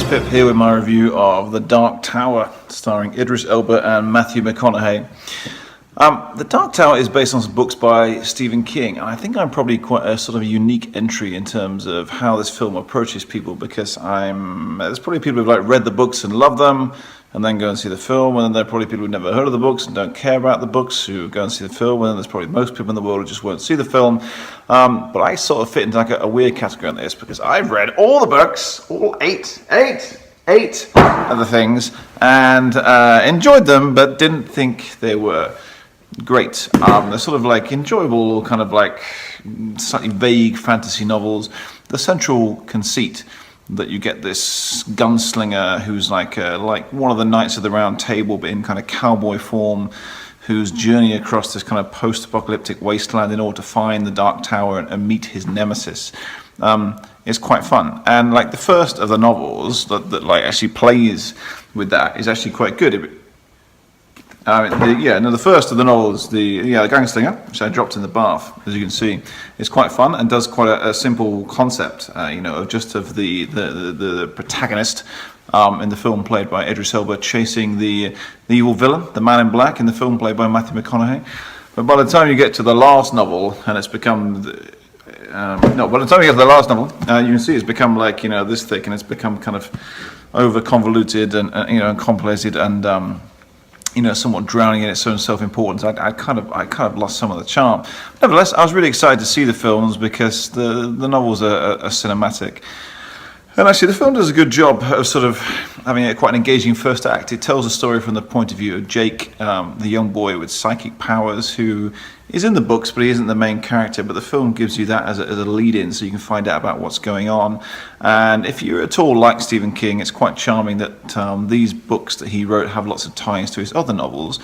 Pip here with my review of The Dark Tower, starring Idris Elba and Matthew McConaughey. The Dark Tower is based on some books by Stephen King, and I think I'm probably quite a sort of unique entry in terms of how this film approaches people, because there's probably people who've read the books and love them, and then go and see the film, and then there are probably people who've never heard of the books and don't care about the books who go and see the film, and then there's probably most people in the world who just won't see the film. But I sort of fit into a weird category on this, because I've read all the books, all eight of the things, and enjoyed them, but didn't think they were great. They're sort of enjoyable, kind of slightly vague fantasy novels. The central conceit that you get this gunslinger who's like one of the Knights of the Round Table, but in kind of cowboy form, who's journeying across this kind of post-apocalyptic wasteland in order to find the Dark Tower and meet his nemesis. It's quite fun, and the first of the novels that actually plays with that is actually quite good. The first of the novels, the Gunslinger, which I dropped in the bath, as you can see, is quite fun and does quite a simple concept, of the protagonist in the film played by Idris Elba chasing the evil villain, the Man in Black, in the film played by Matthew McConaughey. But by the time you get to the last novel, and it's become by the time you get to the last novel, you can see it's become this thick, and it's become kind of over convoluted and complicated and somewhat drowning in its own self-importance. I kind of lost some of the charm. Nevertheless, I was really excited to see the films because the novels are cinematic. And actually, the film does a good job of sort of having quite an engaging first act. It tells a story from the point of view of Jake, the young boy with psychic powers, who is in the books, but he isn't the main character. But the film gives you that as a lead-in, so you can find out about what's going on. And if you're at all like Stephen King, it's quite charming that these books that he wrote have lots of ties to his other novels.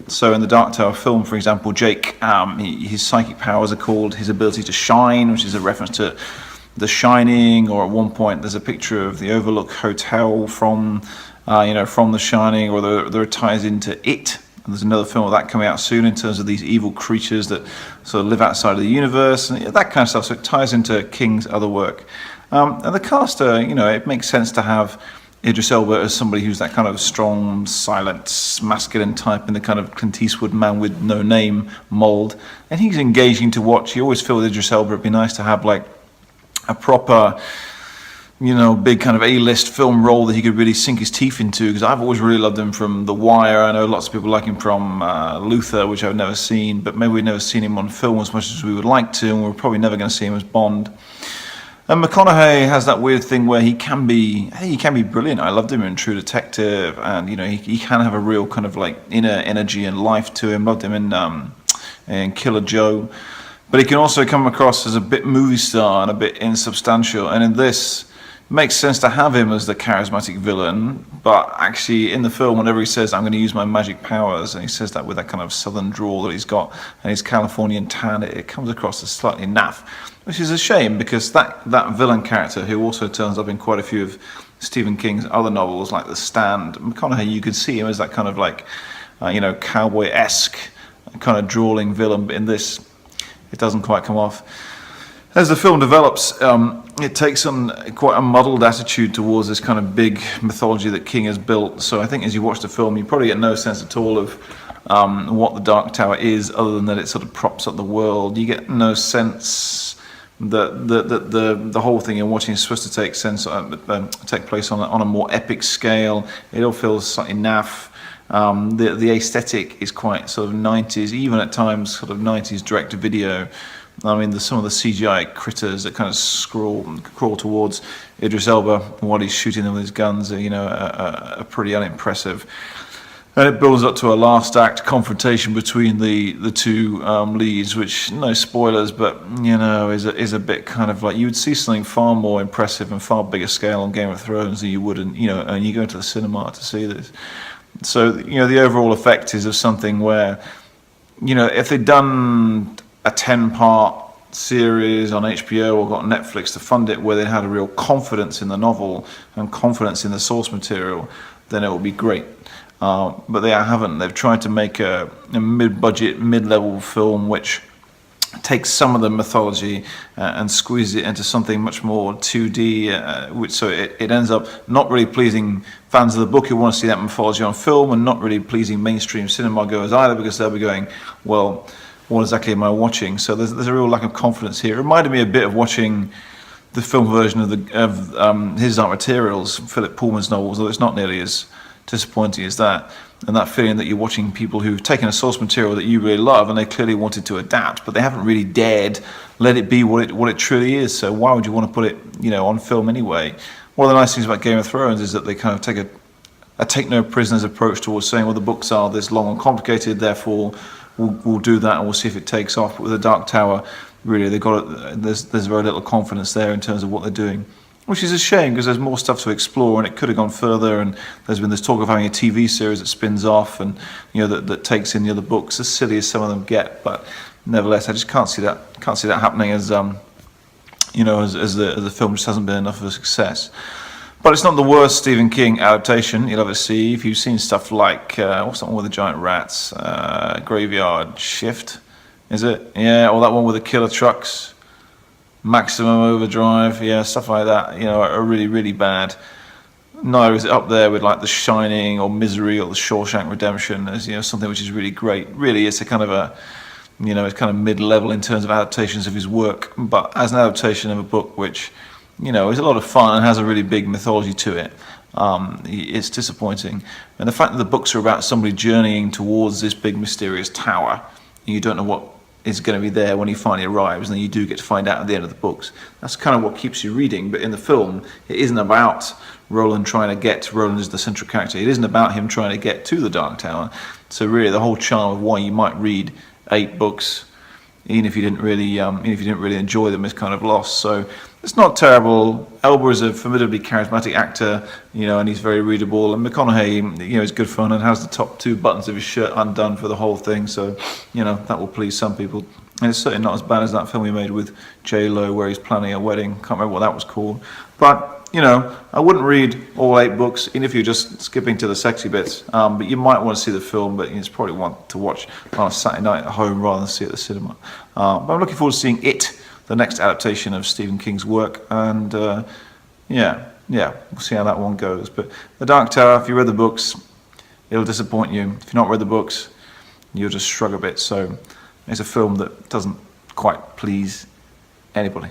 So in the Dark Tower film, for example, Jake, his psychic powers are called his ability to shine, which is a reference to The Shining, or at one point there's a picture of the Overlook Hotel from The Shining, or there are ties into It. And there's another film of that coming out soon in terms of these evil creatures that sort of live outside of the universe and that kind of stuff. So it ties into King's other work. And the cast, it makes sense to have Idris Elba as somebody who's that kind of strong, silent, masculine type in the kind of Clint Eastwood man with no name mold. And he's engaging to watch. You always feel with Idris Elba it'd be nice to have a proper, big kind of A-list film role that he could really sink his teeth into, because I've always really loved him from The Wire. I know lots of people like him from Luther, which I've never seen, but maybe we've never seen him on film as much as we would like to, and we're probably never going to see him as Bond. And McConaughey has that weird thing where he can be brilliant. I loved him in True Detective, and he can have a real kind of inner energy and life to him. Loved him in Killer Joe. But he can also come across as a bit movie star and a bit insubstantial. And in this, it makes sense to have him as the charismatic villain. But actually, in the film, whenever he says, "I'm going to use my magic powers," and he says that with that kind of southern drawl that he's got, and his Californian tan, it comes across as slightly naff. Which is a shame, because that villain character, who also turns up in quite a few of Stephen King's other novels, like The Stand, McConaughey, you could see him as that kind of cowboy-esque kind of drawling villain. But in this, it doesn't quite come off. As the film develops, it takes on quite a muddled attitude towards this kind of big mythology that King has built. So I think as you watch the film, you probably get no sense at all of what the Dark Tower is, other than that it sort of props up the world. You get no sense that the whole thing you're watching is supposed to take place on a more epic scale. It all feels slightly naff. The aesthetic is quite sort of 90s, even at times sort of 90s direct-to-video. I mean, there's some of the CGI critters that kind of crawl towards Idris Elba while he's shooting them with his guns are pretty unimpressive. And it builds up to a last act confrontation between the two leads, which, no spoilers, but is a bit kind of you would see something far more impressive and far bigger scale on Game of Thrones than you would, and you go to the cinema to see this. So the overall effect is of something where if they'd done a 10-part series on HBO or got Netflix to fund it, where they had a real confidence in the novel and confidence in the source material, then it would be great. But they haven't. They've tried to make a mid-budget, mid-level film which takes some of the mythology and squeezes it into something much more 2D, which so it ends up not really pleasing fans of the book who want to see that mythology on film, and not really pleasing mainstream cinema goers either, because they'll be going, well, what exactly am I watching? So there's a real lack of confidence here. It reminded me a bit of watching the film version of His Dark Materials, Philip Pullman's novels, although it's not nearly as disappointing as that. And that feeling that you're watching people who've taken a source material that you really love and they clearly wanted to adapt, but they haven't really dared let it be what it truly is. So why would you want to put it, on film anyway? One of the nice things about Game of Thrones is that they kind of take a take no prisoners approach towards saying, well, the books are this long and complicated, therefore we'll do that and we'll see if it takes off. But with the Dark Tower, really, there's very little confidence there in terms of what they're doing. Which is a shame, because there's more stuff to explore and it could have gone further, and there's been this talk of having a TV series that spins off and that takes in the other books, as silly as some of them get, but nevertheless I just can't see that happening as the film just hasn't been enough of a success. But it's not the worst Stephen King adaptation you'll ever see. If you've seen stuff like what's that one with the giant rats, Graveyard Shift, is it? Yeah, or that one with the killer trucks, Maximum Overdrive, yeah, stuff like that, are really, really bad. Neither is it up there with like The Shining or Misery or The Shawshank Redemption as something which is really great. Really, it's a kind of it's kind of mid-level in terms of adaptations of his work. But as an adaptation of a book which, is a lot of fun and has a really big mythology to it, it's disappointing. And the fact that the books are about somebody journeying towards this big mysterious tower, and you don't know what is going to be there when he finally arrives, and then you do get to find out at the end of the books. That's kind of what keeps you reading. But in the film, it isn't about Roland is the central character. It isn't about him trying to get to the Dark Tower. So really, the whole charm of why you might read 8 books, even if you didn't really enjoy them, is kind of lost. So it's not terrible. Elba is a formidably charismatic actor, and he's very readable. And Mcconaughey, is good fun and has the top 2 buttons of his shirt undone for the whole thing. So, that will please some people. And it's certainly not as bad as that film he made with J-Lo where he's planning a wedding. Can't remember what that was called. But, I wouldn't read all 8 books, even if you're just skipping to the sexy bits. But you might want to see the film, but it's probably one to watch on a Saturday night at home rather than see it at the cinema. But I'm looking forward to seeing It, the next adaptation of Stephen King's work, and we'll see how that one goes. But The Dark Tower, if you read the books, it'll disappoint you. If you've not read the books, you'll just shrug a bit. So it's a film that doesn't quite please anybody.